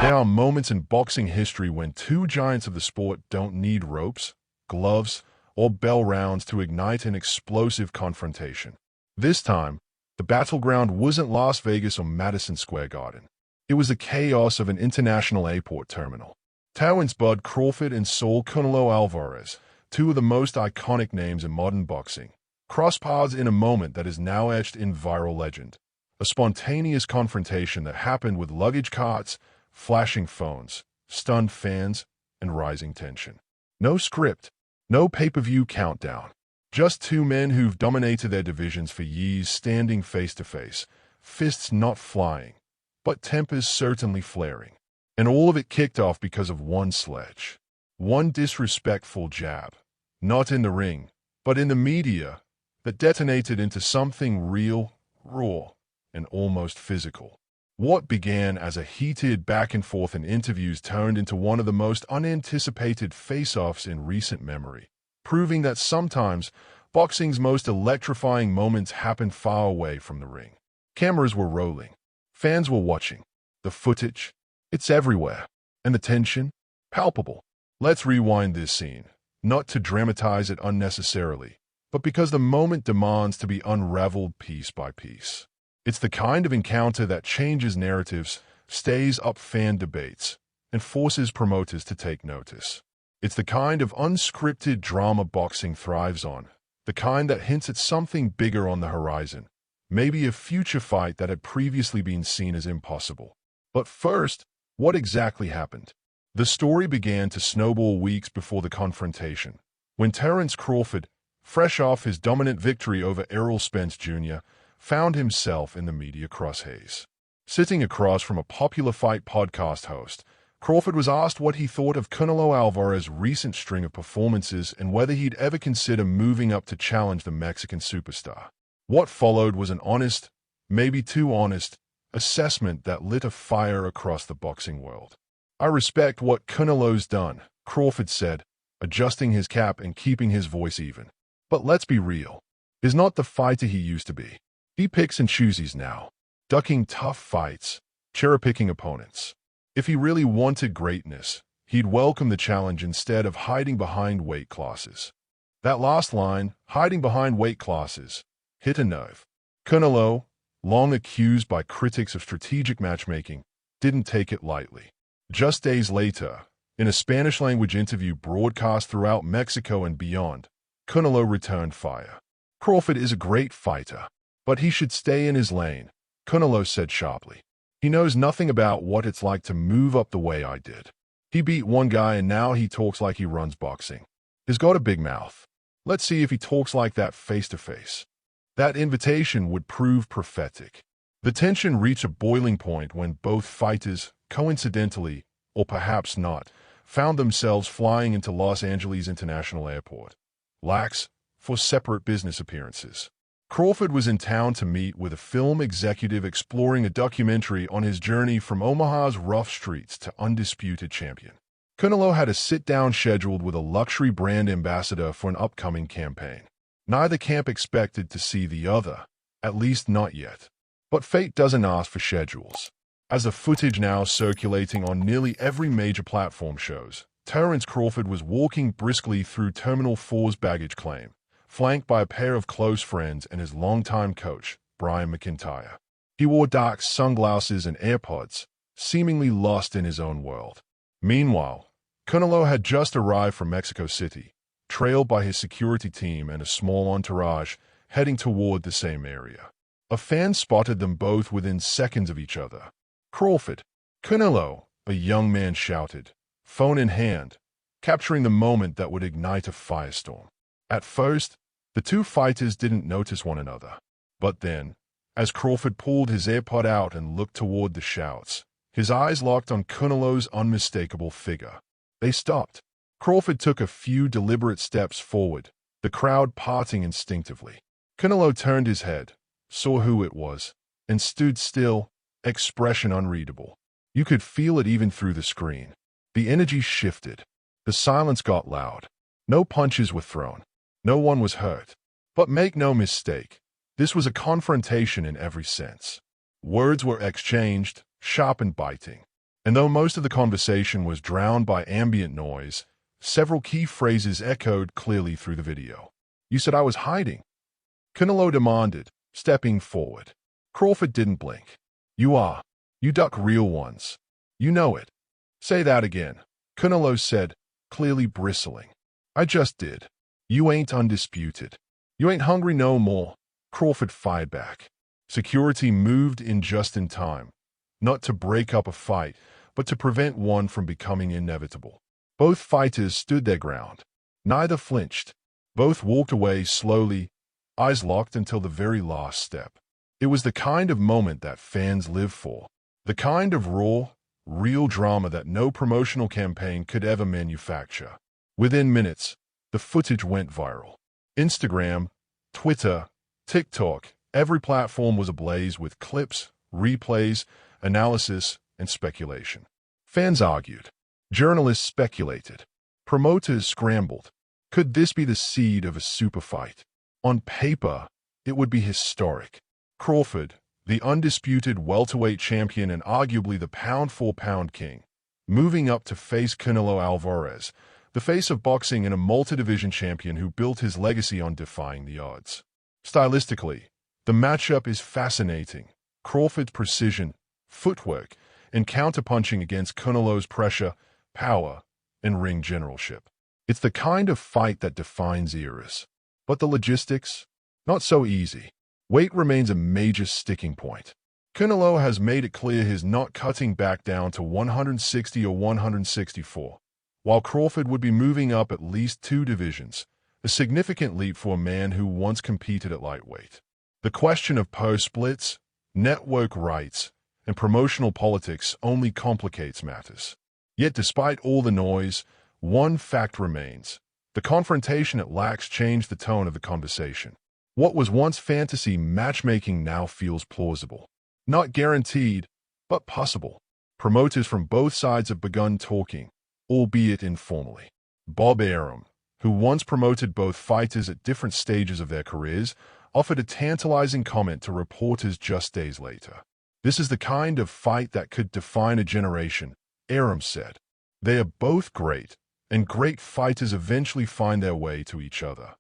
There are moments in boxing history when two giants of the sport don't need ropes, gloves, or bell rounds to ignite an explosive confrontation. This time, the battleground wasn't Las Vegas or Madison Square Garden. It was the chaos of an international airport terminal. Terence Bud Crawford and Saul Canelo Alvarez, two of the most iconic names in modern boxing, crossed paths in a moment that is now etched in viral legend. A spontaneous confrontation that happened with luggage carts, flashing phones, stunned fans, and rising tension. No script, no pay-per-view countdown. Just two men who've dominated their divisions for years standing face to face, fists not flying, but tempers certainly flaring. And all of it kicked off because of one sledge. One disrespectful jab, not in the ring, but in the media, that detonated into something real, raw, and almost physical. What began as a heated back and forth in interviews turned into one of the most unanticipated face-offs in recent memory, proving that sometimes boxing's most electrifying moments happen far away from the ring. Cameras were rolling. Fans were watching. The footage, it's everywhere. And the tension, palpable. Let's rewind this scene, not to dramatize it unnecessarily, but because the moment demands to be unraveled piece by piece. It's the kind of encounter that changes narratives, stays up fan debates, and forces promoters to take notice. It's the kind of unscripted drama boxing thrives on, the kind that hints at something bigger on the horizon, maybe a future fight that had previously been seen as impossible. But first, what exactly happened? The story began to snowball weeks before the confrontation, when Terence Crawford, fresh off his dominant victory over Errol Spence Jr., found himself in the media crosshairs. Sitting across from a popular fight podcast host, Crawford was asked what he thought of Canelo Alvarez's recent string of performances and whether he'd ever consider moving up to challenge the Mexican superstar. What followed was an honest, maybe too honest, assessment that lit a fire across the boxing world. "I respect what Canelo's done," Crawford said, adjusting his cap and keeping his voice even. "But let's be real. He's not the fighter he used to be. He picks and chooses now, ducking tough fights, cherry-picking opponents. If he really wanted greatness, he'd welcome the challenge instead of hiding behind weight classes." That last line, hiding behind weight classes, hit a nerve. Canelo, long accused by critics of strategic matchmaking, didn't take it lightly. Just days later, in a Spanish-language interview broadcast throughout Mexico and beyond, Canelo returned fire. "Crawford is a great fighter, but he should stay in his lane," Canelo said sharply. "He knows nothing about what it's like to move up the way I did. He beat one guy and now he talks like he runs boxing. He's got a big mouth. Let's see if he talks like that face to face." That invitation would prove prophetic. The tension reached a boiling point when both fighters, coincidentally, or perhaps not, found themselves flying into Los Angeles International Airport, LAX, for separate business appearances. Crawford was in town to meet with a film executive exploring a documentary on his journey from Omaha's rough streets to undisputed champion. Canelo had a sit-down scheduled with a luxury brand ambassador for an upcoming campaign. Neither camp expected to see the other, at least not yet. But fate doesn't ask for schedules. As the footage now circulating on nearly every major platform shows, Terence Crawford was walking briskly through Terminal 4's baggage claim, flanked by a pair of close friends and his longtime coach, Brian McIntyre. He wore dark sunglasses and AirPods, seemingly lost in his own world. Meanwhile, Canelo had just arrived from Mexico City, trailed by his security team and a small entourage heading toward the same area. A fan spotted them both within seconds of each other. "Crawford, Canelo," a young man shouted, phone in hand, capturing the moment that would ignite a firestorm. At first, the two fighters didn't notice one another. But then, as Crawford pulled his AirPod out and looked toward the shouts, his eyes locked on Canelo's unmistakable figure. They stopped. Crawford took a few deliberate steps forward, the crowd parting instinctively. Canelo turned his head, saw who it was, and stood still, expression unreadable. You could feel it even through the screen. The energy shifted. The silence got loud. No punches were thrown. No one was hurt. But make no mistake, this was a confrontation in every sense. Words were exchanged, sharp and biting. And though most of the conversation was drowned by ambient noise, several key phrases echoed clearly through the video. "You said I was hiding," Canelo demanded, stepping forward. Crawford didn't blink. "You are. You duck real ones. You know it." "Say that again," Canelo said, clearly bristling. "I just did. You ain't undisputed. You ain't hungry no more," Crawford fired back. Security moved in just in time, not to break up a fight, but to prevent one from becoming inevitable. Both fighters stood their ground. Neither flinched. Both walked away slowly, eyes locked until the very last step. It was the kind of moment that fans live for. The kind of raw, real drama that no promotional campaign could ever manufacture. Within minutes, the footage went viral. Instagram, Twitter, TikTok, every platform was ablaze with clips, replays, analysis, and speculation. Fans argued. Journalists speculated. Promoters scrambled. Could this be the seed of a super fight? On paper, it would be historic. Crawford, the undisputed welterweight champion and arguably the pound-for-pound king, moving up to face Canelo Alvarez, the face of boxing and a multi-division champion who built his legacy on defying the odds. Stylistically, the matchup is fascinating. Crawford's precision, footwork, and counterpunching against Canelo's pressure, power, and ring generalship. It's the kind of fight that defines eras. But the logistics? Not so easy. Weight remains a major sticking point. Canelo has made it clear he's not cutting back down to 160 or 164, while Crawford would be moving up at least 2 divisions, a significant leap for a man who once competed at lightweight. The question of purse splits, network rights, and promotional politics only complicates matters. Yet despite all the noise, one fact remains. The confrontation at Lax changed the tone of the conversation. What was once fantasy matchmaking now feels plausible. Not guaranteed, but possible. Promoters from both sides have begun talking, albeit informally. Bob Arum, who once promoted both fighters at different stages of their careers, offered a tantalizing comment to reporters just days later. "This is the kind of fight that could define a generation," Arum said. "They are both great, and great fighters eventually find their way to each other."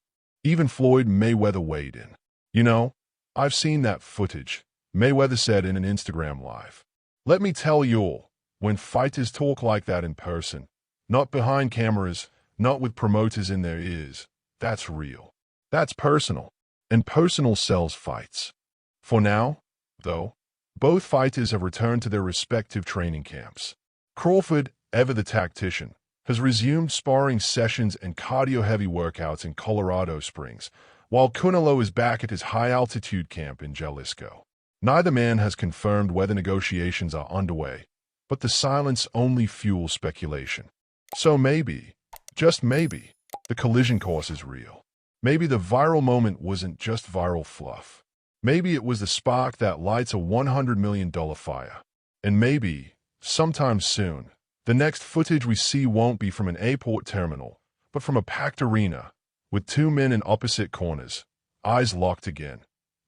Even Floyd Mayweather weighed in. "You know, I've seen that footage," Mayweather said in an Instagram live. "Let me tell you all, when fighters talk like that in person, not behind cameras, not with promoters in their ears, that's real. That's personal. And personal sells fights." For now, though, both fighters have returned to their respective training camps. Crawford, ever the tactician, has resumed sparring sessions and cardio-heavy workouts in Colorado Springs, while Canelo is back at his high-altitude camp in Jalisco. Neither man has confirmed whether negotiations are underway, but the silence only fuels speculation. So maybe, just maybe, the collision course is real. Maybe the viral moment wasn't just viral fluff. Maybe it was the spark that lights a $100 million fire. And maybe, sometime soon, the next footage we see won't be from an airport terminal, but from a packed arena, with 2 men in opposite corners, eyes locked again,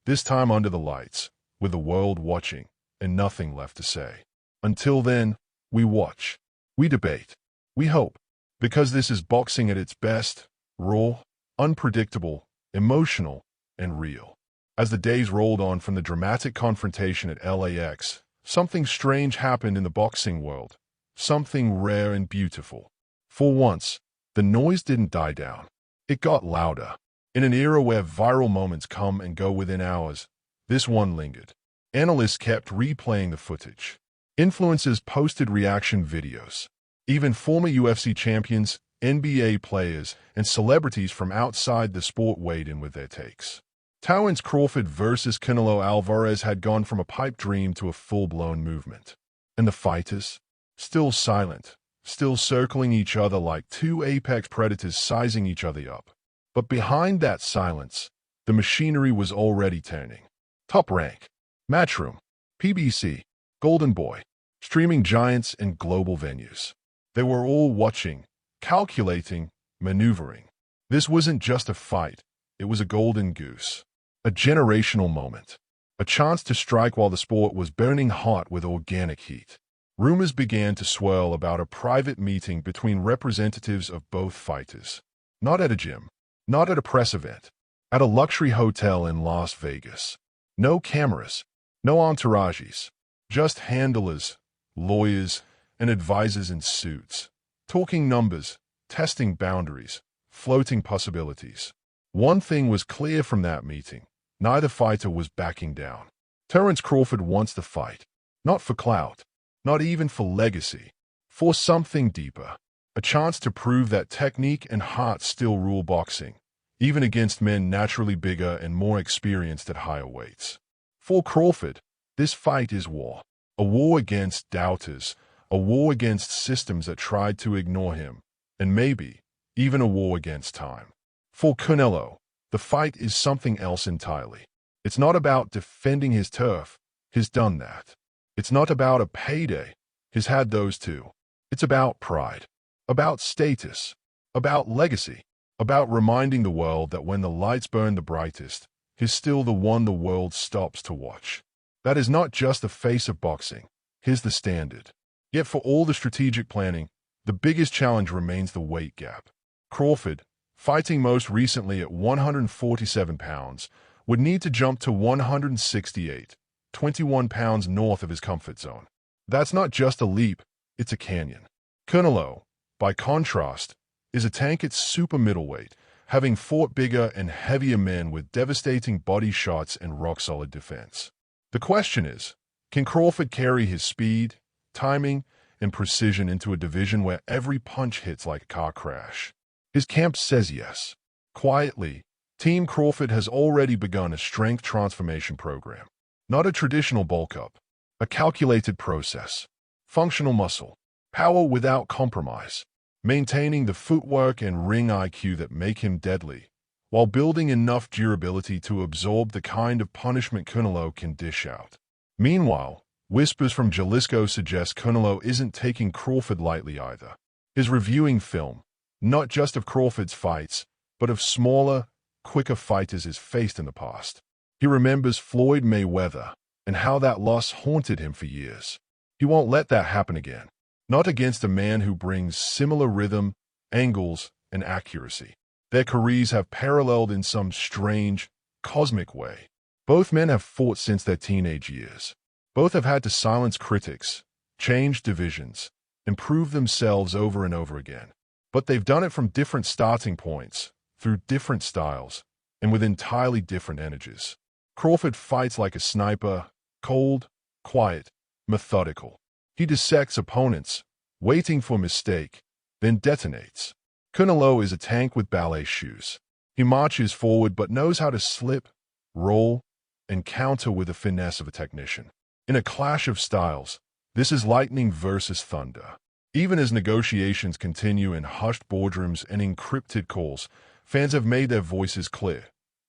this time under the lights, with the world watching, and nothing left to say. Until then, we watch, we debate, we hope, because this is boxing at its best, raw, unpredictable, emotional, and real. As the days rolled on from the dramatic confrontation at LAX, something strange happened in the boxing world. Something rare and beautiful. For once, the noise didn't die down. It got louder. In an era where viral moments come and go within hours, this one lingered. Analysts kept replaying the footage. Influencers posted reaction videos. Even former UFC champions, NBA players, and celebrities from outside the sport weighed in with their takes. Terence Crawford versus Canelo Alvarez had gone from a pipe dream to a full-blown movement. And the fighters? Still silent, still circling each other like 2 apex predators sizing each other up. But behind that silence, the machinery was already turning. Top Rank, Matchroom, PBC, Golden Boy, streaming giants and global venues. They were all watching, calculating, maneuvering. This wasn't just a fight, it was a golden goose. A generational moment. A chance to strike while the sport was burning hot with organic heat. rumors began to swirl about a private meeting between representatives of both fighters. Not at a gym, not at a press event, at a luxury hotel in Las Vegas. No cameras, no entourages, just handlers, lawyers, and advisors in suits, talking numbers, testing boundaries, floating possibilities. One thing was clear from that meeting. Neither fighter was backing down. Terence Crawford wants to fight, not for clout, not even for legacy, for something deeper, a chance to prove that technique and heart still rule boxing, even against men naturally bigger and more experienced at higher weights. For Crawford, this fight is war, a war against doubters, a war against systems that tried to ignore him, and maybe even a war against time. For Canelo, the fight is something else entirely. It's not about defending his turf. He's done that. It's not about a payday. He's had those too. It's about pride, about status, about legacy, about reminding the world that when the lights burn the brightest, he's still the one the world stops to watch. That is not just the face of boxing. He's the standard. Yet for all the strategic planning, the biggest challenge remains the weight gap. Crawford, fighting most recently at 147 pounds, would need to jump to 168, 21 pounds north of his comfort zone. That's not just a leap, it's a canyon. Canelo, by contrast, is a tank at super middleweight, having fought bigger and heavier men with devastating body shots and rock-solid defense. The question is, can Crawford carry his speed, timing, and precision into a division where every punch hits like a car crash? His camp says yes. Quietly, Team Crawford has already begun a strength transformation program. Not a traditional bulk up, a calculated process. Functional muscle, power without compromise, maintaining the footwork and ring IQ that make him deadly, while building enough durability to absorb the kind of punishment Canelo can dish out. Meanwhile, whispers from Jalisco suggest Canelo isn't taking Crawford lightly either. He's reviewing film, not just of Crawford's fights, but of smaller, quicker fighters he's faced in the past. He remembers Floyd Mayweather and how that loss haunted him for years. He won't let that happen again. Not against a man who brings similar rhythm, angles, and accuracy. Their careers have paralleled in some strange, cosmic way. Both men have fought since their teenage years. Both have had to silence critics, change divisions, and prove themselves over and over again. But they've done it from different starting points, through different styles, and with entirely different energies. Crawford fights like a sniper, cold, quiet, methodical. He dissects opponents, waiting for a mistake, then detonates. Canelo is a tank with ballet shoes. He marches forward but knows how to slip, roll, and counter with the finesse of a technician. In a clash of styles, this is lightning versus thunder. Even as negotiations continue in hushed boardrooms and encrypted calls, fans have made their voices clear.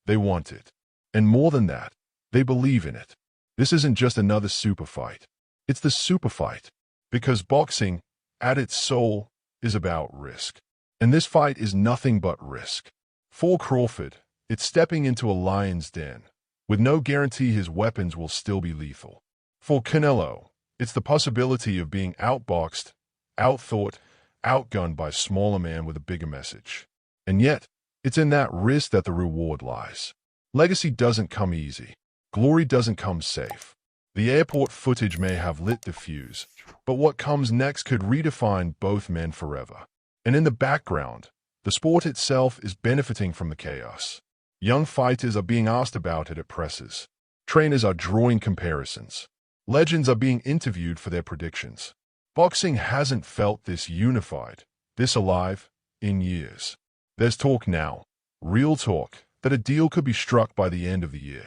They want it. And more than that, they believe in it. This isn't just another super fight. It's the super fight. Because boxing, at its soul, is about risk. And this fight is nothing but risk. For Crawford, it's stepping into a lion's den, with no guarantee his weapons will still be lethal. For Canelo, it's the possibility of being outboxed, outthought, outgunned by a smaller man with a bigger message. And yet, it's in that risk that the reward lies. Legacy doesn't come easy. Glory doesn't come safe. The airport footage may have lit the fuse, but what comes next could redefine both men forever. And in the background, the sport itself is benefiting from the chaos. Young fighters are being asked about it at presses. Trainers are drawing comparisons. Legends are being interviewed for their predictions. Boxing hasn't felt this unified, this alive, in years. There's talk now, real talk, that a deal could be struck by the end of the year.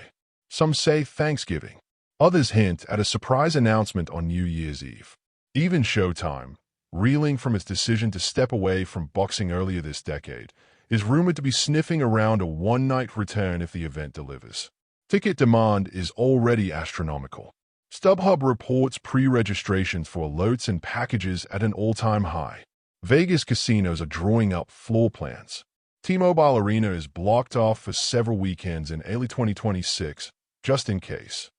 Some say Thanksgiving. Others hint at a surprise announcement on New Year's Eve. Even Showtime, reeling from its decision to step away from boxing earlier this decade, is rumored to be sniffing around a one-night return if the event delivers. Ticket demand is already astronomical. StubHub reports pre-registrations for lots and packages at an all-time high. Vegas casinos are drawing up floor plans. T-Mobile Arena is blocked off for several weekends in early 2026, just in case.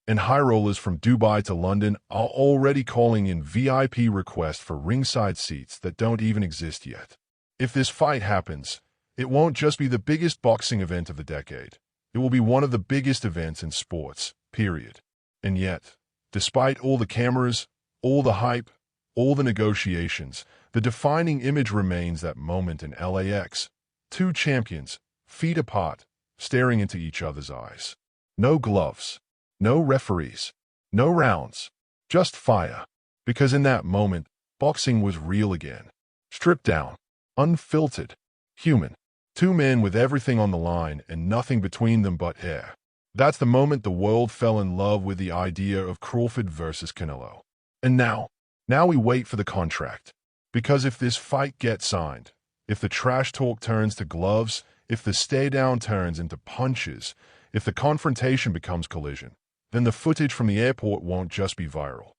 And high rollers from Dubai to London are already calling in VIP requests for ringside seats that don't even exist yet. If this fight happens, it won't just be the biggest boxing event of the decade. It will be one of the biggest events in sports, period. And yet, despite all the cameras, all the hype, all the negotiations, the defining image remains that moment in LAX. Two champions, feet apart, staring into each other's eyes. No gloves, no referees, no rounds, just fire. Because in that moment, boxing was real again. Stripped down, unfiltered, human. Two men with everything on the line and nothing between them but hair. That's the moment the world fell in love with the idea of Crawford versus Canelo. And now we wait for the contract. Because if this fight gets signed, if the trash talk turns to gloves, if the stay down turns into punches, if the confrontation becomes collision, then the footage from the airport won't just be viral.